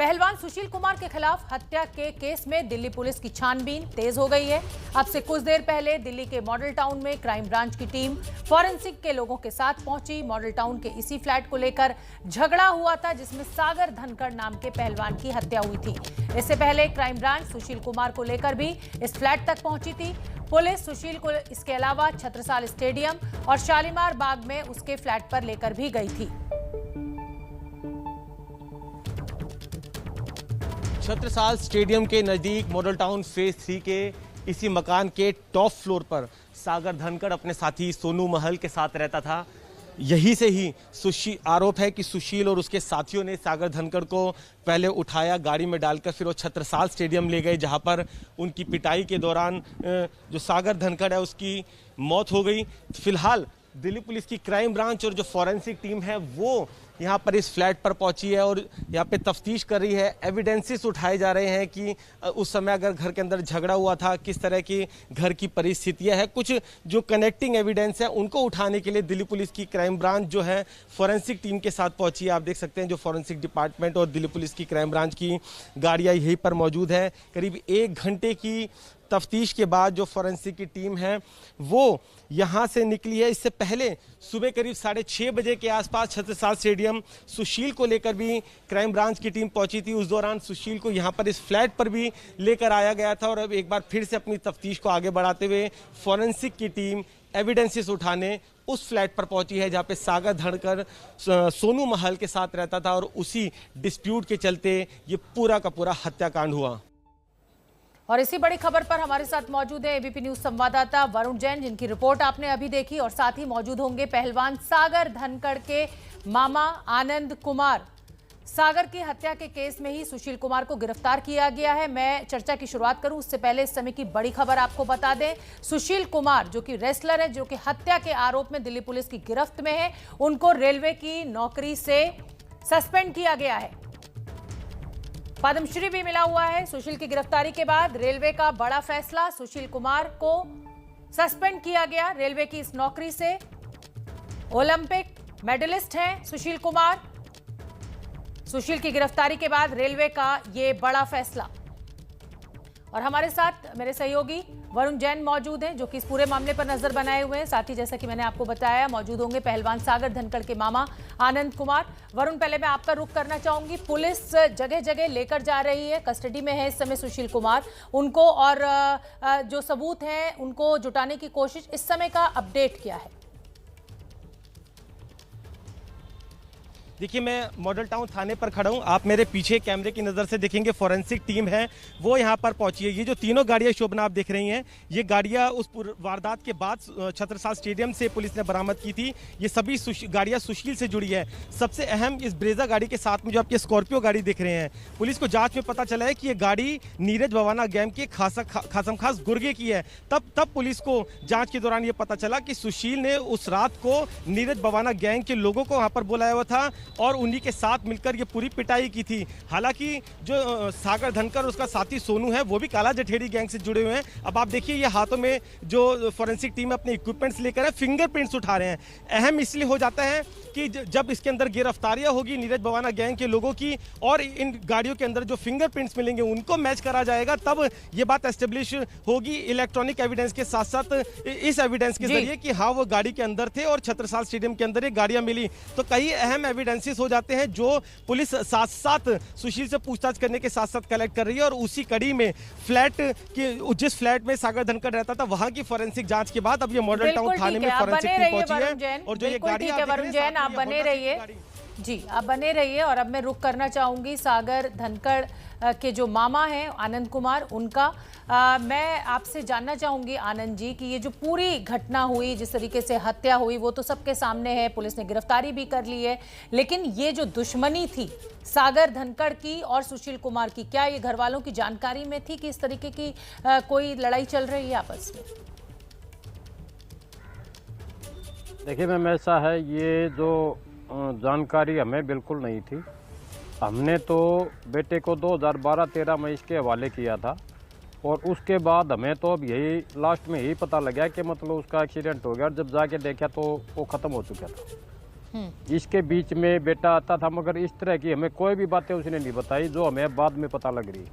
पहलवान सुशील कुमार के खिलाफ हत्या के केस में दिल्ली पुलिस की छानबीन तेज हो गई है। अब से कुछ देर पहले दिल्ली के मॉडल टाउन में क्राइम ब्रांच की टीम फॉरेंसिक के लोगों के साथ पहुंची। मॉडल टाउन के इसी फ्लैट को लेकर झगड़ा हुआ था जिसमें सागर धनखड़ नाम के पहलवान की हत्या हुई थी। इससे पहले क्राइम ब्रांच सुशील कुमार को लेकर भी इस फ्लैट तक पहुंची थी। पुलिस सुशील को इसके अलावा छत्रसाल स्टेडियम और शालीमार बाग में उसके फ्लैट पर लेकर भी गई थी। छत्रसाल स्टेडियम के नज़दीक मॉडल टाउन फेज 3 के इसी मकान के टॉप फ्लोर पर सागर धनखड़ अपने साथी सोनू महल के साथ रहता था। यहीं से ही आरोप है कि सुशील और उसके साथियों ने सागर धनखड़ को पहले उठाया, गाड़ी में डालकर फिर वो छत्रसाल स्टेडियम ले गए, जहां पर उनकी पिटाई के दौरान जो सागर धनखड़ है उसकी मौत हो गई। फिलहाल दिल्ली पुलिस की क्राइम ब्रांच और जो फॉरेंसिक टीम है वो यहाँ पर इस फ्लैट पर पहुंची है और यहाँ पे तफ्तीश कर रही है। एविडेंसेस उठाए जा रहे हैं कि उस समय अगर घर के अंदर झगड़ा हुआ था, किस तरह की घर की परिस्थितियां हैं। कुछ जो कनेक्टिंग एविडेंस है उनको उठाने के लिए दिल्ली पुलिस की क्राइम ब्रांच जो है फॉरेंसिक टीम के साथ पहुंची है। आप देख सकते हैं जो फॉरेंसिक डिपार्टमेंट और दिल्ली पुलिस की क्राइम ब्रांच की गाड़ियाँ यहीं पर मौजूद है। करीब 1 घंटे की तफ्तीश के बाद जो फॉरेंसिक की टीम है वो यहाँ से निकली है। इससे पहले सुबह करीब 6:30 बजे के आसपास छत्रसाल स्टेडियम सुशील को लेकर भी क्राइम ब्रांच की टीम पहुंची थी। उस दौरान सुशील को यहाँ पर इस फ्लैट पर भी लेकर आया गया था और अब एक बार फिर से अपनी तफ्तीश को आगे बढ़ाते हुए फॉरेंसिक की टीम एविडेंसेस उठाने उस फ्लैट पर पहुंची है जहाँ पे सागर धनखड़ सोनू महल के साथ रहता था और उसी डिस्प्यूट के चलते ये पूरा का पूरा हत्याकांड हुआ। और इसी बड़ी खबर पर हमारे साथ मौजूद है एबीपी न्यूज संवाददाता वरुण जैन, जिनकी रिपोर्ट आपने अभी देखी, और साथ ही मौजूद होंगे पहलवान सागर धनखड़ के मामा आनंद कुमार। सागर की हत्या के केस में ही सुशील कुमार को गिरफ्तार किया गया है। मैं चर्चा की शुरुआत करूं उससे पहले इस समय की बड़ी खबर आपको बता दें। सुशील कुमार जो कि रेसलर है, जो कि हत्या के आरोप में दिल्ली पुलिस की गिरफ्त में है, उनको रेलवे की नौकरी से सस्पेंड किया गया है। पद्मश्री भी मिला हुआ है। सुशील की गिरफ्तारी के बाद रेलवे का बड़ा फैसला, सुशील कुमार को सस्पेंड किया गया रेलवे की इस नौकरी से। ओलंपिक मेडलिस्ट हैं सुशील कुमार। सुशील की गिरफ्तारी के बाद रेलवे का यह बड़ा फैसला। और हमारे साथ मेरे सहयोगी वरुण जैन मौजूद हैं जो कि इस पूरे मामले पर नजर बनाए हुए हैं। साथ ही जैसा कि मैंने आपको बताया मौजूद होंगे पहलवान सागर धनखड़ के मामा आनंद कुमार। वरुण, पहले मैं आपका रुख करना चाहूंगी। पुलिस जगह जगह लेकर जा रही है, कस्टडी में है इस समय सुशील कुमार, उनको और जो सबूत हैं उनको जुटाने की कोशिश, इस समय का अपडेट क्या है? देखिए, मैं मॉडल टाउन थाने पर खड़ा हूं। आप मेरे पीछे कैमरे की नज़र से देखेंगे फॉरेंसिक टीम है वो यहां पर पहुंची है। ये जो तीनों गाड़ियां शोभना आप देख रही हैं, ये गाड़ियां उस वारदात के बाद छत्रसाल स्टेडियम से पुलिस ने बरामद की थी। ये सभी गाड़ियां सुशील से जुड़ी है। सबसे अहम इस ब्रेजा गाड़ी के साथ में जो आप ये स्कॉर्पियो गाड़ी देख रहे हैं, पुलिस को जाँच में पता चला है कि ये गाड़ी नीरज भवाना गैंग के खासम खास गुर्गे की है। तब पुलिस को जाँच के दौरान ये पता चला कि सुशील ने उस रात को नीरज भवाना गैंग के लोगों को वहाँ पर बुलाया हुआ था और उन्हीं के साथ मिलकर ये पूरी पिटाई की थी। हालांकि जो सागर धनखड़ और उसका साथी सोनू है वो भी काला जठेरी गैंग से जुड़े हुए हैं। अब आप देखिए ये हाथों में जो फॉरेंसिक टीम अपने इक्विपमेंट्स लेकर है, फिंगरप्रिंट्स उठा रहे हैं। अहम इसलिए हो जाता है कि जब इसके अंदर गिरफ्तारियां होगी नीरज भवाना गैंग के लोगों की और इन गाड़ियों के अंदर जो फिंगरप्रिंट्स मिलेंगे उनको मैच करा जाएगा, तब ये बात एस्टेब्लिश होगी इलेक्ट्रॉनिक एविडेंस के साथ साथ इस एविडेंस के जरिए कि हाँ वो गाड़ी के अंदर थे और छत्रसाल स्टेडियम के अंदर ये गाड़ियां मिली। तो कई अहम एविडेंसेस हो जाते हैं जो पुलिस साथ साथ सुशील से पूछताछ करने के साथ साथ कलेक्ट कर रही है। और उसी कड़ी में जिस फ्लैट में सागर धनखड़ रहता था वहां की फॉरेंसिक जांच के बाद अब ये मॉडल टाउन थाने में फॉरेंसिक टीम पहुंची है। और जो ये गाड़ी वरुण जैन आप बने रहिए जी, आप बने रहिए। और अब मैं रुख करना चाहूंगी सागर धनखड़ के जो मामा हैं आनंद कुमार, उनका मैं आपसे जानना चाहूंगी आनंद जी कि ये जो पूरी घटना हुई, जिस तरीके से हत्या हुई, वो तो सबके सामने है, पुलिस ने गिरफ्तारी भी कर ली है, लेकिन ये जो दुश्मनी थी सागर धनखड़ की और सुशील कुमार की, क्या ये घर वालों की जानकारी में थी कि इस तरीके की कोई लड़ाई चल रही है आपस में? देखिए मैम, ऐसा है, ये जो जानकारी हमें बिल्कुल नहीं थी। हमने तो बेटे को 2012-13 में इसके हवाले किया था और उसके बाद हमें तो अब यही लास्ट में यही पता लगा कि मतलब उसका एक्सीडेंट हो गया और जब जाके देखा तो वो ख़त्म हो चुका था। इसके बीच में बेटा आता था, मगर इस तरह की हमें कोई भी बातें उसने नहीं बताई जो हमें बाद में पता लग रही।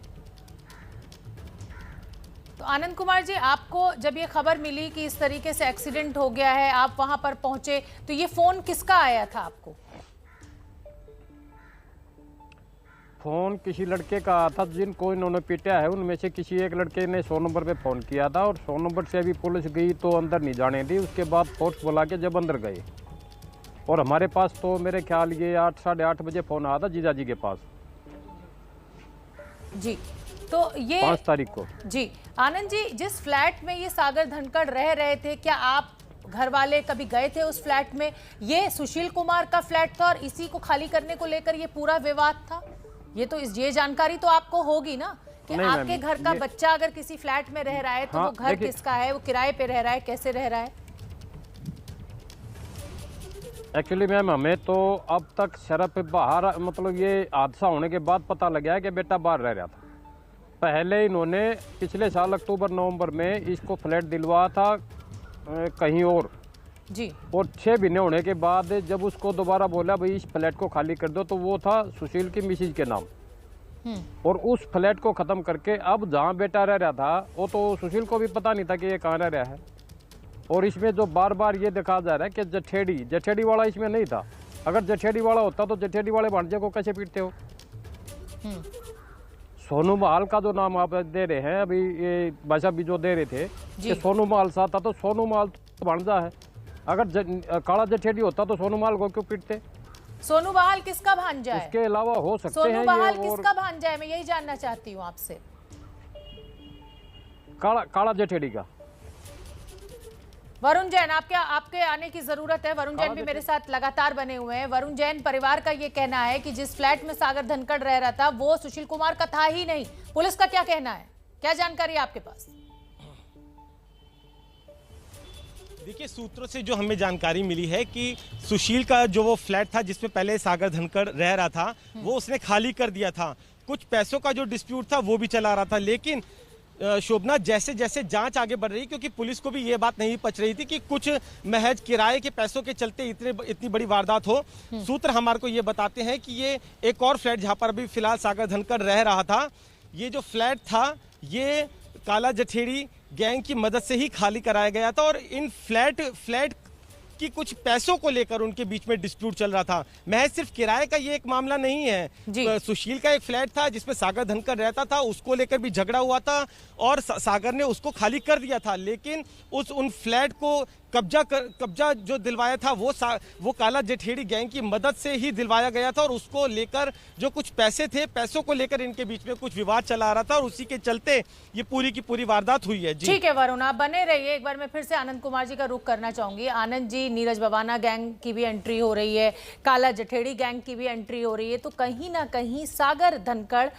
तो आनंद कुमार जी, आपको जब ये खबर मिली कि इस तरीके से एक्सीडेंट हो गया है, आप वहां पर पहुंचे, तो ये फोन किसका आया था आपको? फोन किसी लड़के का आया था जिनको इन्होंने पीटा है, उनमें से किसी एक लड़के ने 100 नंबर पे फ़ोन किया था, और 100 नंबर से अभी पुलिस गई तो अंदर नहीं जाने दी। उसके बाद फोर्स बुला के जब अंदर गए, और हमारे पास तो मेरे ख्याल ये 8 साढ़े 8 बजे फ़ोन आया था जीजा जी के पास जी। तो ये 5 तारीख को। जी आनंद जी, जिस फ्लैट में ये सागर धनखड़ रह रहे थे, क्या आप घर वाले कभी गए थे उस फ्लैट में? ये सुशील कुमार का फ्लैट था और इसी को खाली करने को लेकर ये पूरा विवाद था। ये जानकारी तो आपको होगी ना कि आपके घर का बच्चा अगर किसी फ्लैट में रह रहा है तो वो घर किसका है, वो किराए पे रह रहा है, कैसे रह रहा है? एक्चुअली मैम, हमें तो अब तक सिर्फ बाहर, मतलब ये हादसा होने के बाद पता लगा है कि बेटा बाहर रह रहा था। पहले इन्होंने पिछले साल अक्टूबर नवंबर में इसको फ्लैट दिलवाया था कहीं और जी, और 6 महीने होने के बाद जब उसको दोबारा बोला भाई इस फ्लैट को खाली कर दो, तो वो था सुशील की मिसेज के नाम, और उस फ्लैट को ख़त्म करके अब जहाँ बेटा रह रहा था वो तो सुशील को भी पता नहीं था कि ये कहाँ रह रहा है। और इसमें जो बार बार ये देखा जा रहा है कि जठेड़ी वाला इसमें नहीं था। अगर जठेड़ी वाला होता तो जठेड़ी वाले भांजे को कैसे पीटते हो? सोनू महाल का जो नाम आप दे रहे हैं अभी, ये भाषा भी जो दे रहे थे कि सोनू महाल साथ था, तो सोनू महाल तो भांजा है। अगर काला जठेड़ी होता तो सोनू महाल को क्यों पीटते? सोनू बहाल किसका भांजा है? इसके अलावा हो सकते हैं सोनू बहाल किसका भांजा है, मैं यही जानना चाहती हूँ आपसे। काला जठेड़ी का। वरुण जैन, आपके आने की जरूरत है। वरुण जैन भी मेरे साथ लगातार बने हुए हैं। वरुण जैन, परिवार का ये कहना है कि जिस फ्लैट में सागर धनखड़ रह रहा था वो सुशील कुमार का था ही नहीं। पुलिस का क्या कहना है, क्या जानकारी है आपके पास? देखिए, सूत्रों से जो हमें जानकारी मिली है कि सुशील का जो वो फ्लैट था जिसमें पहले सागर धनखड़ रह रहा था, वो उसने खाली कर दिया था। कुछ पैसों का जो डिस्प्यूट था वो भी चला रहा था। लेकिन शोभना, जैसे जैसे जांच आगे बढ़ रही, क्योंकि पुलिस को भी ये बात नहीं पच रही थी कि कुछ महज किराए के पैसों के चलते इतनी बड़ी वारदात हो। सूत्र हमारे को ये बताते हैं कि ये एक और फ्लैट जहां पर अभी फिलहाल सागर धनखड़ रह रहा था, ये जो फ्लैट था ये काला जठेड़ी गैंग की मदद से ही खाली कराया गया था, और इन फ्लैट कि कुछ पैसों को लेकर उनके बीच में डिस्प्यूट चल रहा था। महज सिर्फ किराए का ये एक मामला नहीं है। सुशील का एक फ्लैट था जिसमें सागर धनखड़ रहता था, उसको लेकर भी झगड़ा हुआ था और सागर ने उसको खाली कर दिया था। लेकिन उन फ्लैट को कब्जा जो दिलवाया था वो काला जठेड़ी गैंग की मदद से ही दिलवाया गया था, और उसको लेकर जो कुछ पैसे थे, पैसों को लेकर इनके बीच में कुछ विवाद चला रहा था, और उसी के चलते ये पूरी की पूरी वारदात हुई है। ठीक है वरुण, आप बने रहिए। एक बार मैं फिर से आनंद कुमार जी का रुख करना चाहूंगी। आनंद जी, नीरज बवाना गैंग की भी एंट्री हो रही है, काला जठेड़ी गैंग की भी एंट्री हो रही है, तो कहीं ना कहीं सागर धनखड़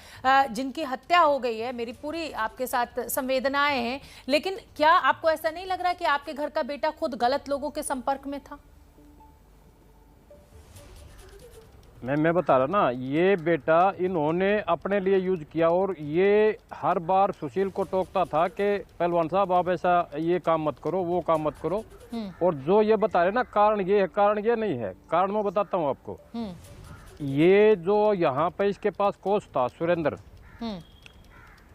जिनकी हत्या हो गई है, मेरी पूरी आपके साथ संवेदनाएं हैं, लेकिन क्या आपको ऐसा नहीं लग रहा कि आपके घर का बेटा खुद गलत लोगों के संपर्क में था? मैं बता रहा ना, ये बेटा इन्होंने अपने लिए यूज किया, और ये हर बार सुशील को टोकता था कि पहलवान साहब आप ऐसा ये काम मत करो, वो काम मत करो। और जो ये बता रहे ना कारण ये है, कारण ये नहीं है, कारण मैं बताता हूँ आपको। ये जो यहाँ पे इसके पास कोच था सुरेंद्र,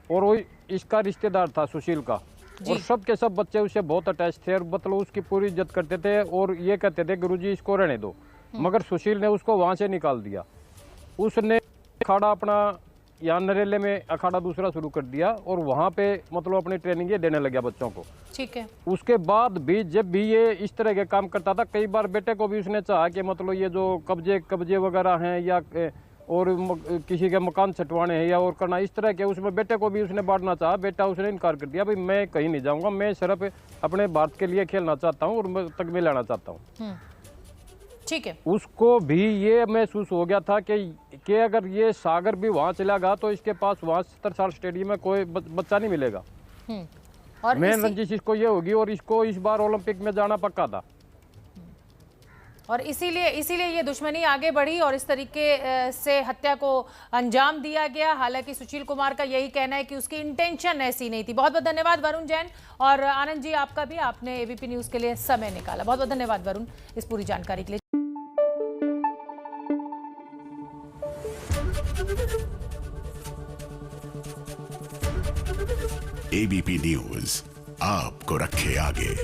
और वो इसका रिश्तेदार था सुशील का, और सब के सब बच्चे उससे बहुत अटैच थे, और मतलब उसकी पूरी इज्जत करते थे, और ये कहते थे गुरुजी इसको रहने दो। मगर सुशील ने उसको वहां से निकाल दिया। उसने अखाड़ा अपना यहाँ नरेले में अखाड़ा दूसरा शुरू कर दिया, और वहां पे मतलब अपनी ट्रेनिंग ये देने लगा बच्चों को। ठीक है। उसके बाद भी जब भी ये इस तरह के काम करता था, कई बार बेटे को भी उसने चाहा कि मतलब ये जो कब्जे वगैरह हैं या और किसी के मकान छटवाने हैं या और करना, इस तरह के उसमें बेटे को भी उसने बांटना चाहा। बेटा उसने इनकार कर दिया, भाई मैं कहीं नहीं जाऊंगा, मैं सिर्फ अपने भारत के लिए खेलना चाहता हूँ और तगमे लेना चाहता हूँ। ठीक है। उसको भी ये महसूस हो गया था कि अगर ये सागर भी वहाँ चला गया तो इसके पास वहाँ 70 साल स्टेडियम में कोई बच्चा नहीं मिलेगा। और मेन रंजिश इसको ये होगी, और इसको इस बार ओलंपिक में जाना पक्का था, और इसीलिए ये दुश्मनी आगे बढ़ी और इस तरीके से हत्या को अंजाम दिया गया। हालांकि सुशील कुमार का यही कहना है कि उसकी इंटेंशन ऐसी नहीं थी। बहुत बहुत धन्यवाद वरुण जैन, और आनंद जी आपका भी, आपने एबीपी न्यूज के लिए समय निकाला। बहुत बहुत धन्यवाद वरुण इस पूरी जानकारी के लिए। एबीपी न्यूज आपको रखे आगे।